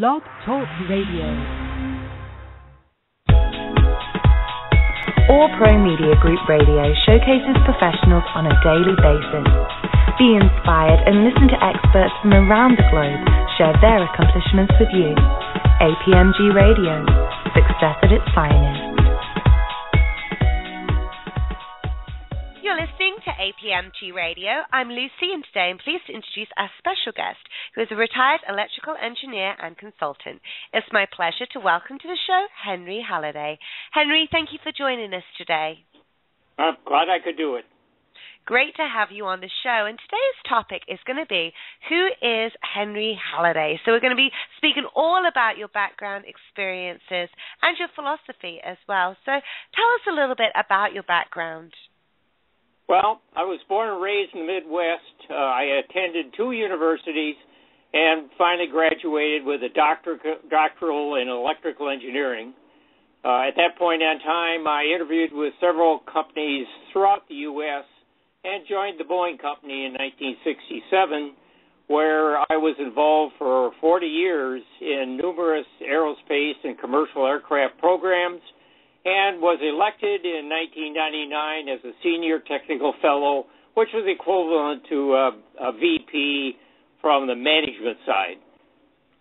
Blog Talk Radio. All Pro Media Group Radio showcases professionals on a daily basis. Be inspired and listen to experts from around the globe share their accomplishments with you. APMG Radio, success at its finest. You're listening to APMG Radio. I'm Lucy, and today I'm pleased to introduce our special guest, who is a retired electrical engineer and consultant. It's my pleasure to welcome to the show Henry Halladay. Henry, thank you for joining us today. I'm glad I could do it. Great to have you on the show. And today's topic is going to be, who is Henry Halladay? So we're going to be speaking all about your background, experiences, and your philosophy as well. So tell us a little bit about your background. Well, I was born and raised in the Midwest. I attended two universities and finally graduated with a doctoral in electrical engineering. At that point in time, I interviewed with several companies throughout the U.S. and joined the Boeing Company in 1967, where I was involved for 40 years in numerous aerospace and commercial aircraft programs, and was elected in 1999 as a senior technical fellow, which was equivalent to a VP from the management side.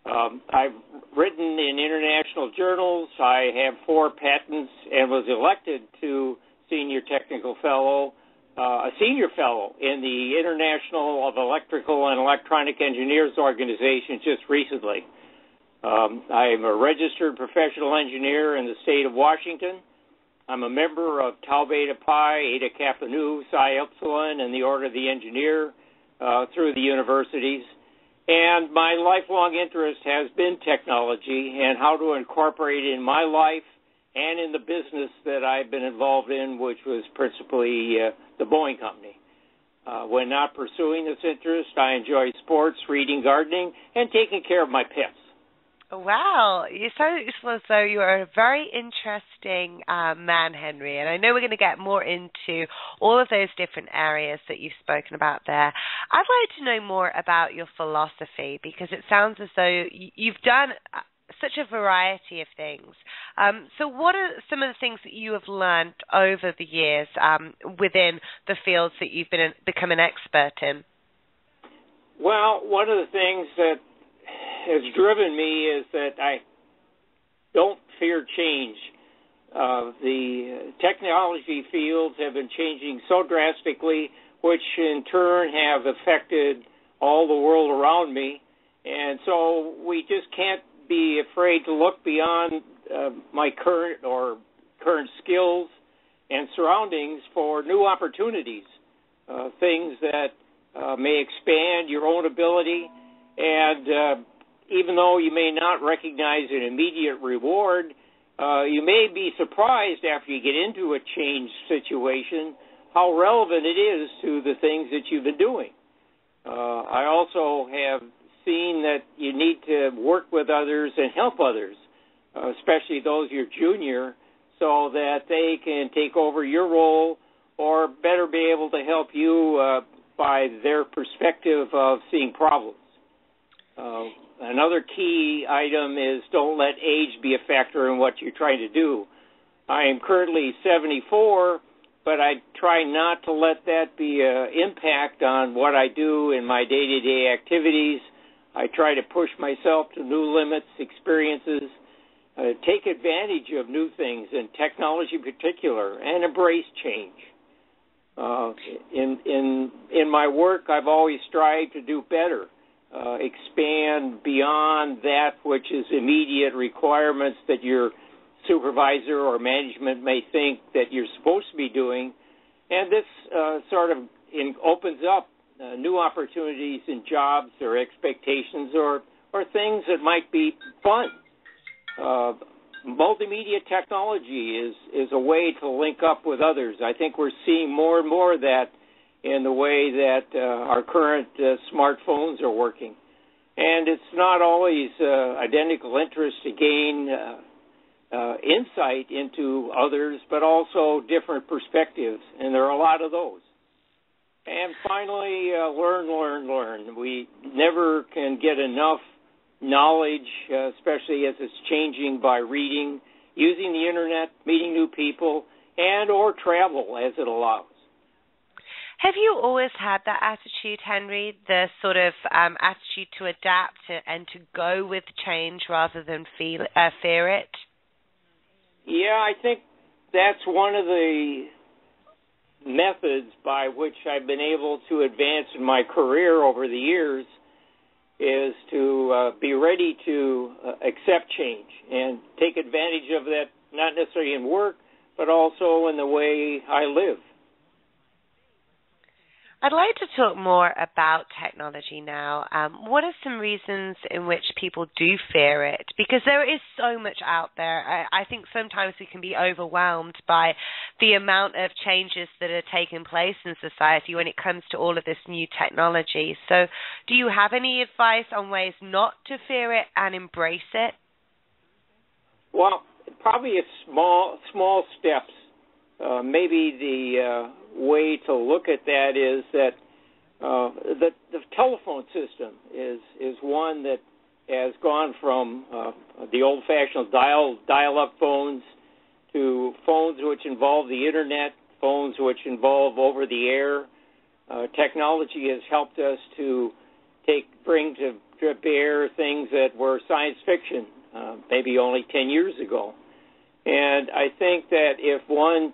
I've written in international journals. I have 4 patents and was elected to senior technical fellow, a senior fellow in the International of Electrical and Electronic Engineers organization just recently. I'm a registered professional engineer in the state of Washington. I'm a member of Tau Beta Pi, Eta Kappa Nu, Psi Epsilon, and the Order of the Engineer through the universities. And my lifelong interest has been technology and how to incorporate it in my life and in the business that I've been involved in, which was principally the Boeing Company. When not pursuing this interest, I enjoy sports, reading, gardening, and taking care of my pets. Wow, you sound as though you are a very interesting man, Henry, and I know we're going to get more into all of those different areas that you've spoken about there. I'd like to know more about your philosophy, because it sounds as though you've done such a variety of things. So what are some of the things that you have learned over the years within the fields that you've become an expert in? Well, one of the things that has driven me is that I don't fear change. The technology fields have been changing so drastically, which in turn have affected all the world around me. And so we just can't be afraid to look beyond my current skills and surroundings for new opportunities, things that may expand your own ability. And even though you may not recognize an immediate reward, you may be surprised after you get into a change situation how relevant it is to the things that you've been doing. I also have seen that you need to work with others and help others, especially those you're junior, so that they can take over your role or better be able to help you by their perspective of seeing problems. Another key item is don't let age be a factor in what you're trying to do. I am currently 74, but I try not to let that be an impact on what I do in my day-to-day activities. I try to push myself to new limits, experiences, take advantage of new things, and technology in particular, and embrace change. In my work, I've always strived to do better. Expand beyond that which is immediate requirements that your supervisor or management may think that you're supposed to be doing. And this sort of opens up new opportunities in jobs or expectations or things that might be fun. Multimedia technology is a way to link up with others. I think we're seeing more and more of that in the way that our current smartphones are working. And it's not always identical interest to gain insight into others, but also different perspectives, and there are a lot of those. And finally, learn. We never can get enough knowledge, especially as it's changing by reading, using the internet, meeting new people, and or travel as it allows. Have you always had that attitude, Henry, the sort of attitude to adapt and to go with change rather than fear it? Yeah, I think that's one of the methods by which I've been able to advance in my career over the years, is to be ready to accept change and take advantage of that, not necessarily in work, but also in the way I live. I'd like to talk more about technology now. What are some reasons in which people do fear it? Because there is so much out there. I think sometimes we can be overwhelmed by the amount of changes that are taking place in society when it comes to all of this new technology. So do you have any advice on ways not to fear it and embrace it? Well, probably small steps. Maybe the way to look at that is that the telephone system is one that has gone from the old-fashioned dial-up phones to phones which involve the internet, phones which involve over-the-air. Technology has helped us to bring to bear things that were science fiction maybe only 10 years ago. And I think that if one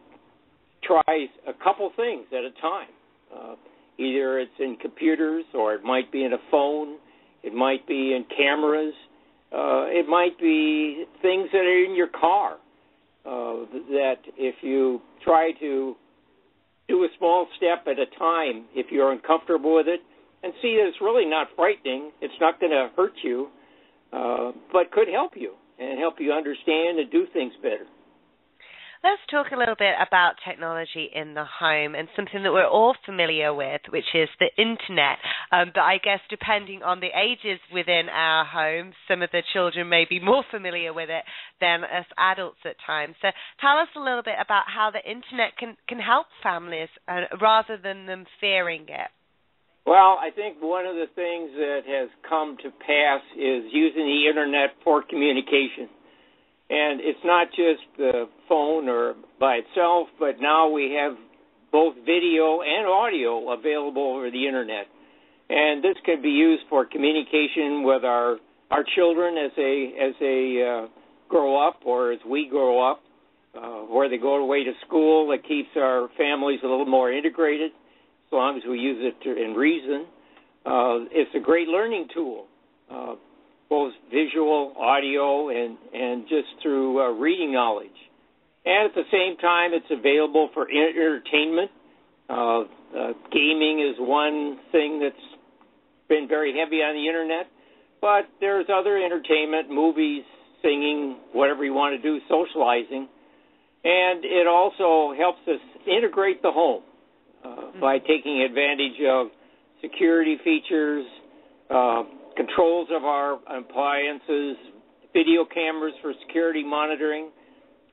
tries a couple things at a time, either it's in computers or it might be in a phone, it might be in cameras, it might be things that are in your car, that if you try to do a small step at a time, if you're uncomfortable with it, and see that it's really not frightening, it's not going to hurt you, but could help you and help you understand and do things better. Let's talk a little bit about technology in the home and something that we're all familiar with, which is the internet. But I guess depending on the ages within our homes, some of the children may be more familiar with it than us adults at times. So tell us a little bit about how the internet can help families rather than them fearing it. Well, I think one of the things that has come to pass is using the internet for communication. And it's not just the phone or by itself, but now we have both video and audio available over the internet. And this can be used for communication with our children as they grow up, or as we grow up, where they go away to school. It keeps our families a little more integrated, as long as we use it in reason. It's a great learning tool. Both visual, audio, and just through reading knowledge. And at the same time, it's available for entertainment. Gaming is one thing that's been very heavy on the internet, but there's other entertainment, movies, singing, whatever you want to do, socializing. And it also helps us integrate the home by taking advantage of security features, controls of our appliances, video cameras for security monitoring,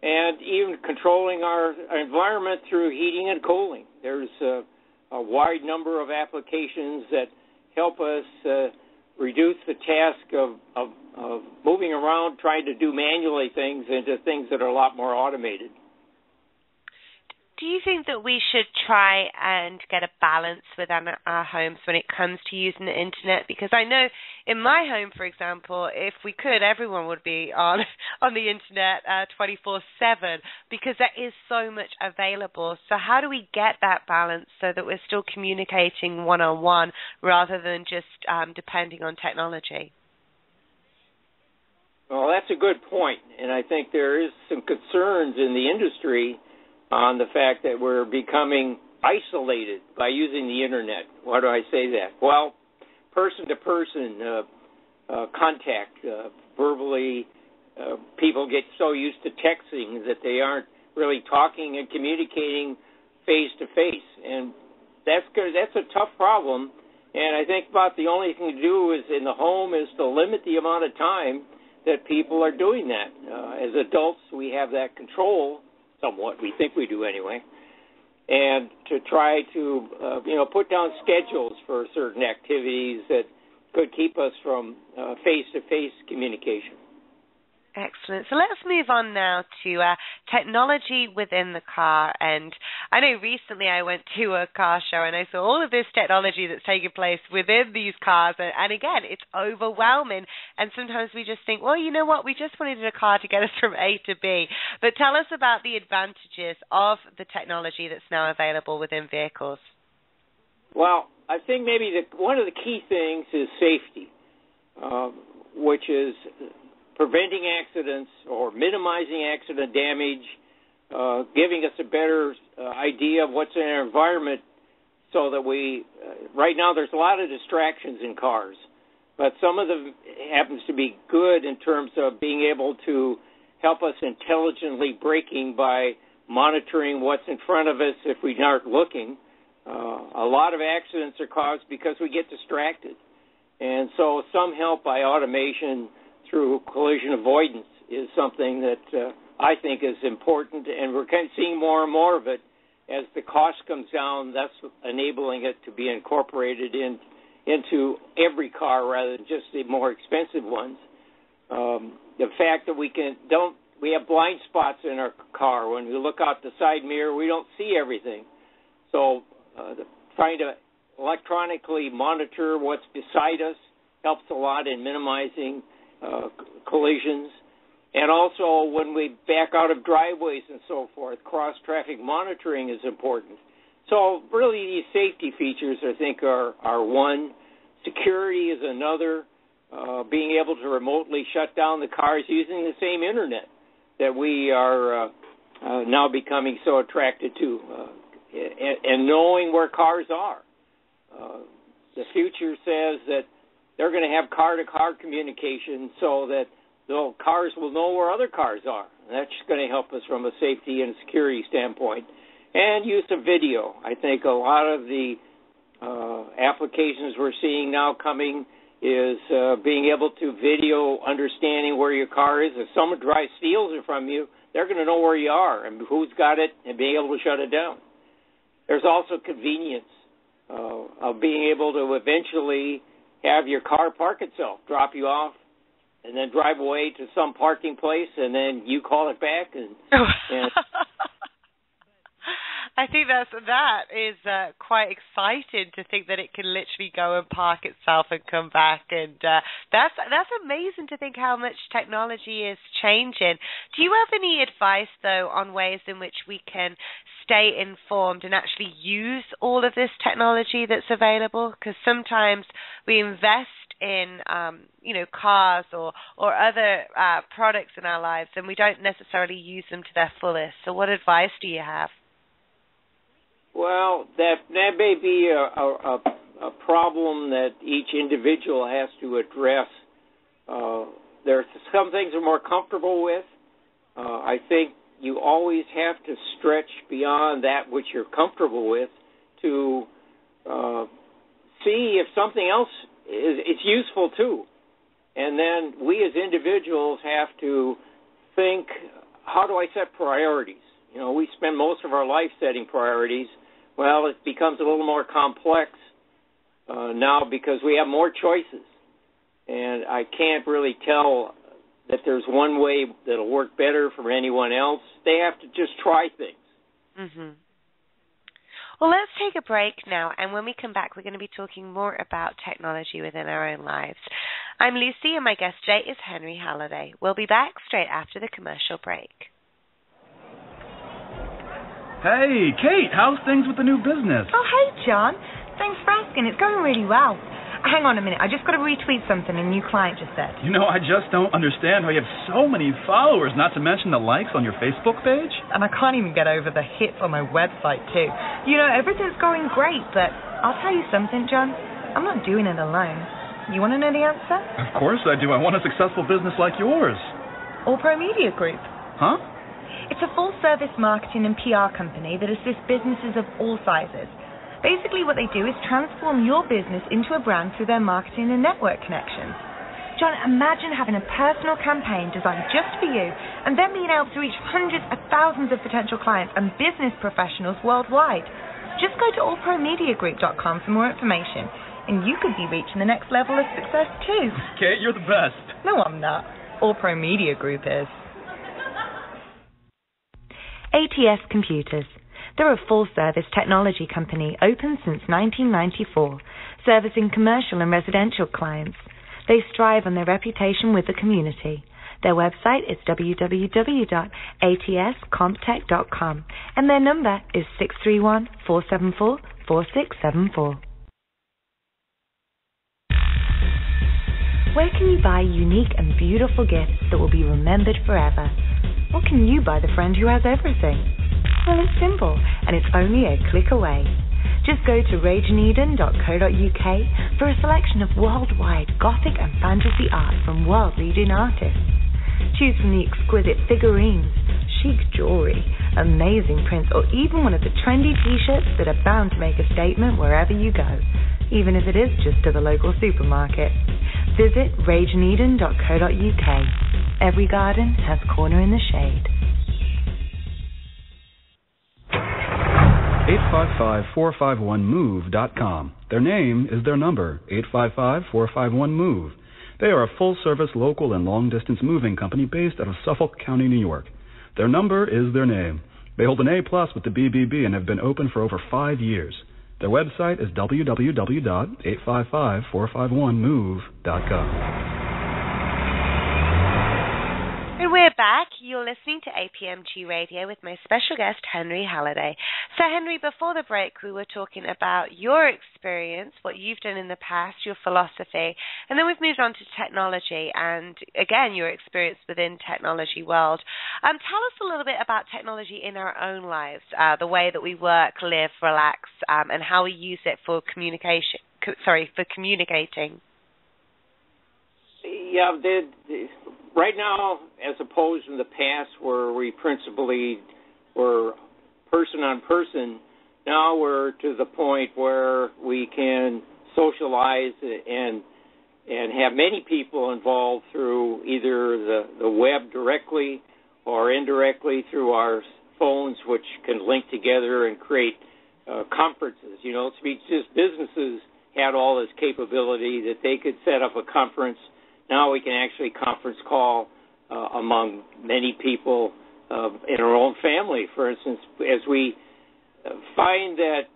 and even controlling our environment through heating and cooling. There's a wide number of applications that help us reduce the task of moving around, trying to do manually things, into things that are a lot more automated. Do you think that we should try and get a balance within our homes when it comes to using the internet? Because I know in my home, for example, if we could, everyone would be on the internet 24/7 because there is so much available. So how do we get that balance so that we're still communicating one-on-one rather than just depending on technology? Well, that's a good point, and I think there is some concerns in the industry on the fact that we're becoming isolated by using the internet. Why do I say that? Well, person-to-person contact, verbally, people get so used to texting that they aren't really talking and communicating face-to-face, and that's a tough problem. And I think about the only thing to do is in the home is to limit the amount of time that people are doing that. As adults, we have that control. Somewhat, we think we do anyway, and to try to put down schedules for certain activities that could keep us from face-to-face communication. Excellent. So let's move on now to technology within the car. And I know recently I went to a car show and I saw all of this technology that's taking place within these cars. And again, it's overwhelming. And sometimes we just think, well, you know what, we just wanted a car to get us from A to B. But tell us about the advantages of the technology that's now available within vehicles. Well, I think maybe one of the key things is safety, which is preventing accidents or minimizing accident damage, giving us a better idea of what's in our environment so that right now there's a lot of distractions in cars, but some of them happens to be good in terms of being able to help us intelligently braking by monitoring what's in front of us if we aren't looking. A lot of accidents are caused because we get distracted. And so some help by automation through collision avoidance is something that I think is important, and we're kind of seeing more and more of it as the cost comes down. That's enabling it to be incorporated into every car rather than just the more expensive ones. The fact that we have blind spots in our car. When we look out the side mirror, we don't see everything. So trying to electronically monitor what's beside us helps a lot in minimizing collisions. And also when we back out of driveways and so forth, cross-traffic monitoring is important. So really these safety features, I think, are one. Security is another. Being able to remotely shut down the cars using the same internet that we are now becoming so attracted to, and knowing where cars are. The future says that they're going to have car-to-car communication so that the cars will know where other cars are. And that's going to help us from a safety and security standpoint. And use of video. I think a lot of the applications we're seeing now coming is being able to video understanding where your car is. If someone steals it from you, they're going to know where you are and who's got it and being able to shut it down. There's also convenience of being able to eventually have your car park itself, drop you off, and then drive away to some parking place, and then you call it back. And I think that is quite exciting to think that it can literally go and park itself and come back, and that's amazing to think how much technology is changing. Do you have any advice, though, on ways in which we can stay informed and actually use all of this technology that's available? Because sometimes we invest in cars or other products in our lives, and we don't necessarily use them to their fullest. So what advice do you have? Well, that may be a problem that each individual has to address. There are some things they're more comfortable with. I think you always have to stretch beyond that which you're comfortable with to see if something else it's useful too. And then we as individuals have to think, how do I set priorities? We spend most of our life setting priorities. Well, it becomes a little more complex now because we have more choices. And I can't really tell that there's one way that'll work better for anyone else. They have to just try things. Mm-hmm. Well, let's take a break now, and when we come back, we're going to be talking more about technology within our own lives. I'm Lucy, and my guest today is Henry Halladay. We'll be back straight after the commercial break. Hey, Kate, how's things with the new business? Oh, hey, John. Thanks for asking. It's going really well. Hang on a minute. I just got to retweet something a new client just said. I just don't understand how you have so many followers, not to mention the likes on your Facebook page. And I can't even get over the hits on my website, too. Everything's going great, but I'll tell you something, John. I'm not doing it alone. You want to know the answer? Of course I do. I want a successful business like yours. All Pro Media Group. Huh? It's a full-service marketing and PR company that assists businesses of all sizes. Basically, what they do is transform your business into a brand through their marketing and network connections. John, imagine having a personal campaign designed just for you and then being able to reach hundreds of thousands of potential clients and business professionals worldwide. Just go to allpromediagroup.com for more information. And you could be reaching the next level of success too. Kate, you're the best. No, I'm not. All Pro Media Group is. ATS Computers. They're a full-service technology company open since 1994, servicing commercial and residential clients. They strive on their reputation with the community. Their website is www.atscomptech.com, and their number is 631-474-4674. Where can you buy unique and beautiful gifts that will be remembered forever? Or can you buy the friend who has everything? Well, it's simple, and it's only a click away. Just go to rageandeden.co.uk for a selection of worldwide Gothic and fantasy art from world-leading artists. Choose from the exquisite figurines, chic jewelry, amazing prints, or even one of the trendy t-shirts that are bound to make a statement wherever you go, even if it is just to the local supermarket. Visit rageandeden.co.uk. Every garden has a corner in the shade. 855-451-MOVE.com. Their name is their number, 855-451-MOVE. They are a full-service local and long-distance moving company based out of Suffolk County, New York. Their number is their name. They hold an A+ with the BBB and have been open for over 5 years. Their website is www.855-451-MOVE.com. And we're back. You're listening to APMG Radio with my special guest, Henry Halladay. So, Henry, before the break, we were talking about your experience, what you've done in the past, your philosophy, and then we've moved on to technology and, again, your experience within technology world. Tell us a little bit about technology in our own lives, the way that we work, live, relax, and how we use it for communication. For communicating. Yeah, right now, as opposed in the past where we principally were person on person, now we're to the point where we can socialize and have many people involved through either the web directly or indirectly through our phones, which can link together and create conferences. You know, just businesses had all this capability that they could set up a conference. Now we can actually conference call among many people in our own family, for instance, as we find that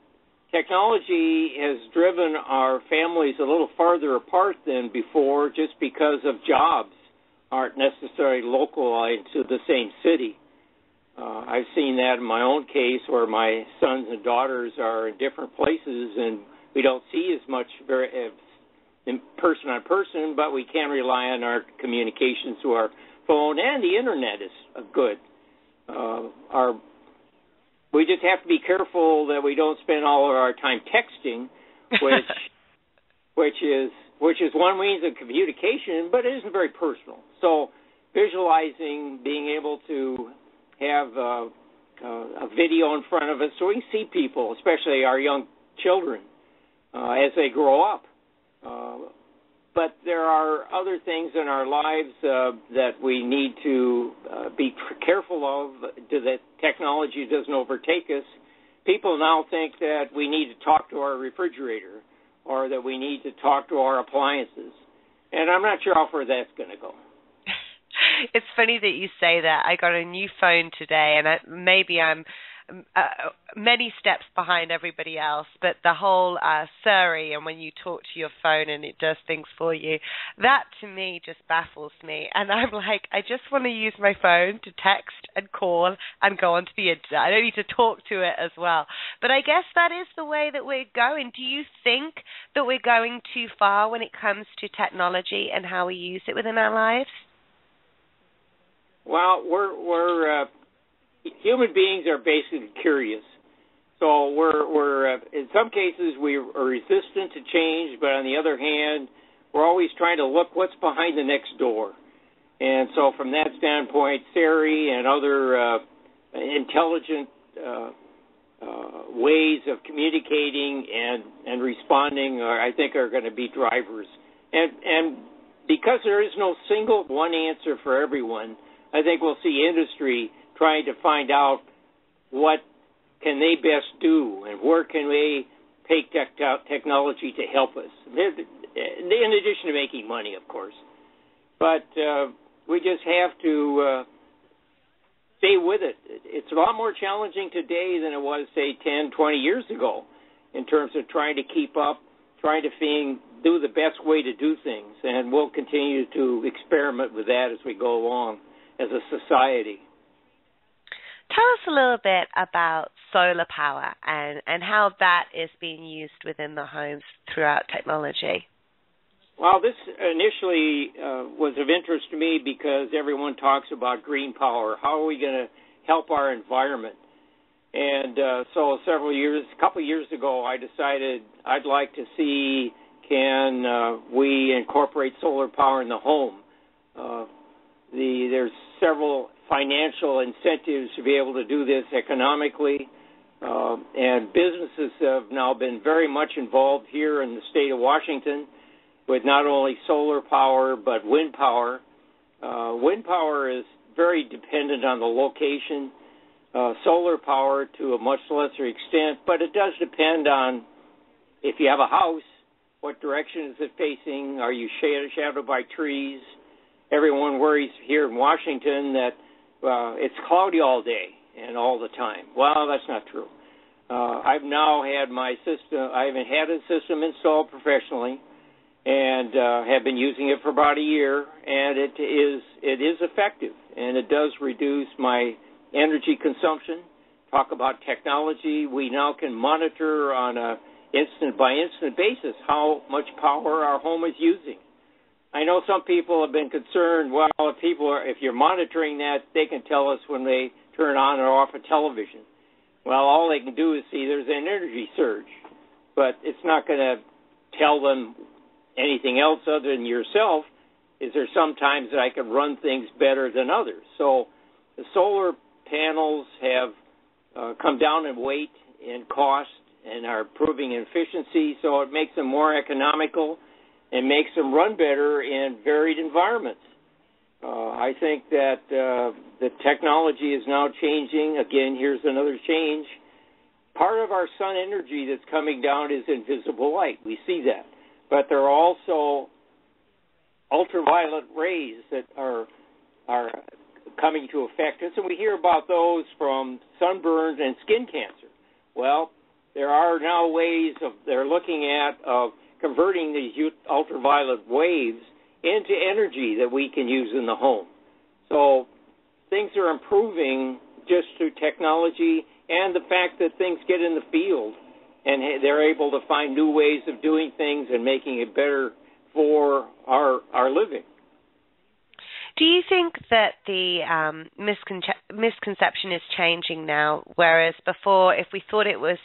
technology has driven our families a little farther apart than before just because of jobs aren't necessarily localized to the same city. I've seen that in my own case where my sons and daughters are in different places and we don't see as much in person on person, but we can rely on our communications through our phone, and the internet is good. We just have to be careful that we don't spend all of our time texting, which is one means of communication, but it isn't very personal. So visualizing, being able to have a video in front of us so we can see people, especially our young children, as they grow up. But there are other things in our lives that we need to be careful of, that technology doesn't overtake us. People now think that we need to talk to our refrigerator or that we need to talk to our appliances. And I'm not sure how far that's going to go. It's funny that you say that. I got a new phone today, and maybe I'm many steps behind everybody else, but the whole Siri, and when you talk to your phone and it does things for you, that to me just baffles me. And I'm like, I just want to use my phone to text and call and go onto the internet. I don't need to talk to it as well. But I guess that is the way that we're going. Do you think that we're going too far when it comes to technology and how we use it within our lives? Well, we're human beings are basically curious. So we're in some cases we are resistant to change, but on the other hand, we're always trying to look what's behind the next door. And so from that standpoint, Siri and other intelligent ways of communicating and responding I think are going to be drivers. And because there is no single one answer for everyone, I think we'll see industry trying to find out what can they best do and where can they opaque technology to help us, in addition to making money, of course. But we just have to stay with it. It's a lot more challenging today than it was, say, 10, 20 years ago in terms of trying to keep up, trying to do the best way to do things. And we'll continue to experiment with that as we go along as a society. Tell us a little bit about solar power and how that is being used within the homes throughout technology. Well, this initially was of interest to me because everyone talks about green power. How are we going to help our environment? And so a couple of years ago, I decided I'd like to see can we incorporate solar power in the home. There's several financial incentives to be able to do this economically, and businesses have now been very much involved here in the state of Washington with not only solar power but wind power. Wind power is very dependent on the location, solar power to a much lesser extent, but it does depend on if you have a house, what direction is it facing, are you shadowed by trees? Everyone worries here in Washington that it's cloudy all day and all the time. Well, that's not true. I've now had my system. I haven't had a system installed professionally, and have been using it for about a year. And it is effective, and it does reduce my energy consumption. Talk about technology. We now can monitor on a instant by instant basis how much power our home is using. I know some people have been concerned, well, if you're monitoring that, they can tell us when they turn on or off a television. Well, all they can do is see there's an energy surge, but it's not going to tell them anything else other than yourself. Is there sometimes that I can run things better than others? So the solar panels have come down in weight and cost and are improving in efficiency, so it makes them more economical and makes them run better in varied environments. I think that the technology is now changing. Again, here's another change. Part of our sun energy that's coming down is invisible light. We see that. But there are also ultraviolet rays that are coming to affect us, and we hear about those from sunburns and skin cancer. Well, there are now ways they're looking at of converting these ultraviolet waves into energy that we can use in the home. So things are improving just through technology and the fact that things get in the field and they're able to find new ways of doing things and making it better for our living. Do you think that the misconception is changing now, whereas before, if we thought it was,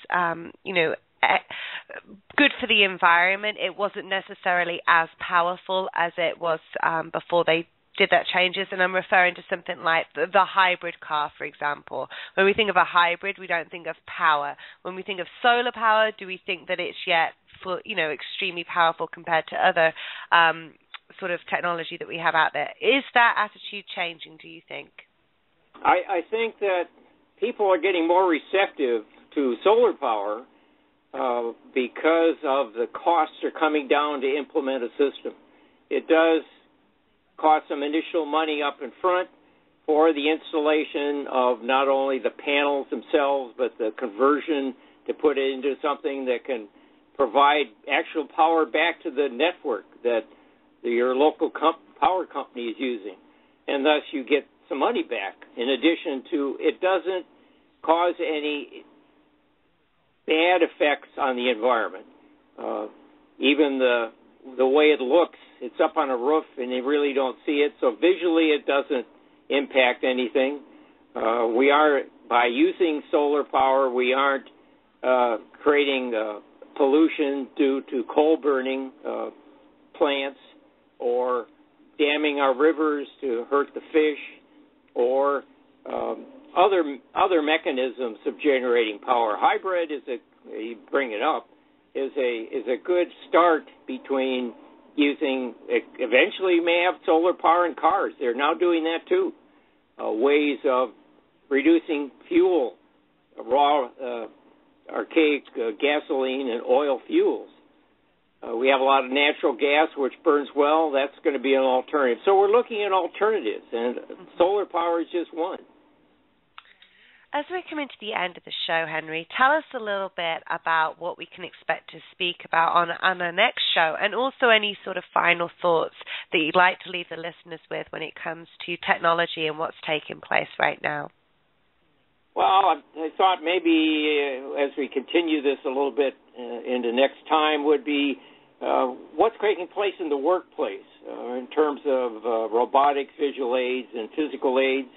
good for the environment, it wasn't necessarily as powerful as it was before they did that changes? And I'm referring to something like the hybrid car, for example. When we think of a hybrid, we don't think of power. When we think of solar power, do we think that it's yet extremely powerful compared to other sort of technology that we have out there? Is that attitude changing, do you think? I think that people are getting more receptive to solar power because of the costs are coming down to implement a system. It does cost some initial money up in front for the installation of not only the panels themselves, but the conversion to put it into something that can provide actual power back to the network that your local power company is using. And thus you get some money back. In addition to, it doesn't cause any bad effects on the environment. Even the way it looks, it's up on a roof and you really don't see it, so visually it doesn't impact anything. By using solar power, we aren't creating pollution due to coal burning plants or damming our rivers to hurt the fish or other mechanisms of generating power. Hybrid you bring it up, is a good start between using. Eventually, you may have solar power in cars. They're now doing that too. Ways of reducing fuel, raw archaic gasoline and oil fuels. We have a lot of natural gas, which burns well. That's going to be an alternative. So we're looking at alternatives, and solar power is just one. As we're coming to the end of the show, Henry, tell us a little bit about what we can expect to speak about on our next show, and also any sort of final thoughts that you'd like to leave the listeners with when it comes to technology and what's taking place right now. Well, I thought maybe as we continue this a little bit into next time would be what's taking place in the workplace in terms of robotics, visual aids, and physical aids.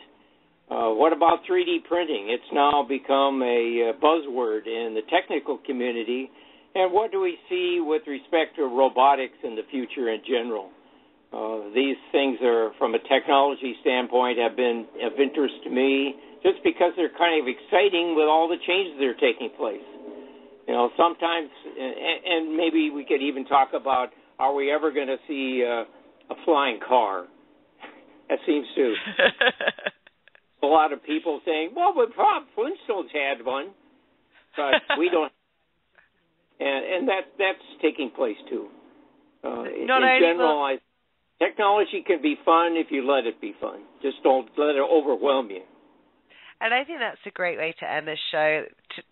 What about 3D printing? It's now become a buzzword in the technical community. And what do we see with respect to robotics in the future in general? These things are, from a technology standpoint, have been of interest to me just because they're kind of exciting with all the changes that are taking place. You know, sometimes, and maybe we could even talk about, are we ever going to see a flying car? That seems to... a lot of people saying, well, but Flintstones had one, but we don't. And that's taking place, too. In general, technology can be fun if you let it be fun. Just don't let it overwhelm you. And I think that's a great way to end this show,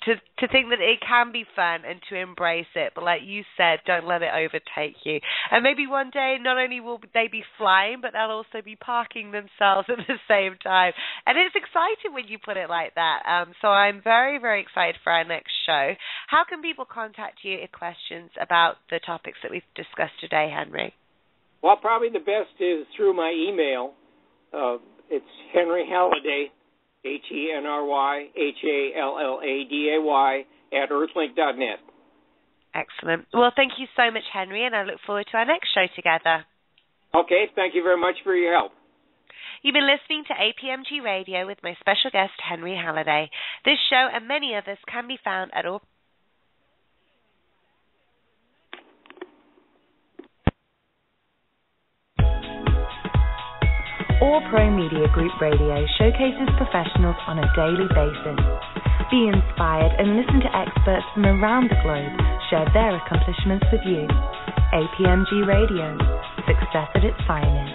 to think that it can be fun and to embrace it. But like you said, don't let it overtake you. And maybe one day, not only will they be flying, but they'll also be parking themselves at the same time. And it's exciting when you put it like that. So I'm very, very excited for our next show. How can people contact you if questions about the topics that we've discussed today, Henry? Well, probably the best is through my email. It's Henry Halladay, HenryHalladay @earthlink.net. Excellent. Well, thank you so much, Henry, and I look forward to our next show together. Okay, thank you very much for your help. You've been listening to APMG Radio with my special guest, Henry Halladay. This show and many others can be found at all. All Pro Media Group Radio showcases professionals on a daily basis. Be inspired and listen to experts from around the globe share their accomplishments with you. APMG Radio, success at its finest.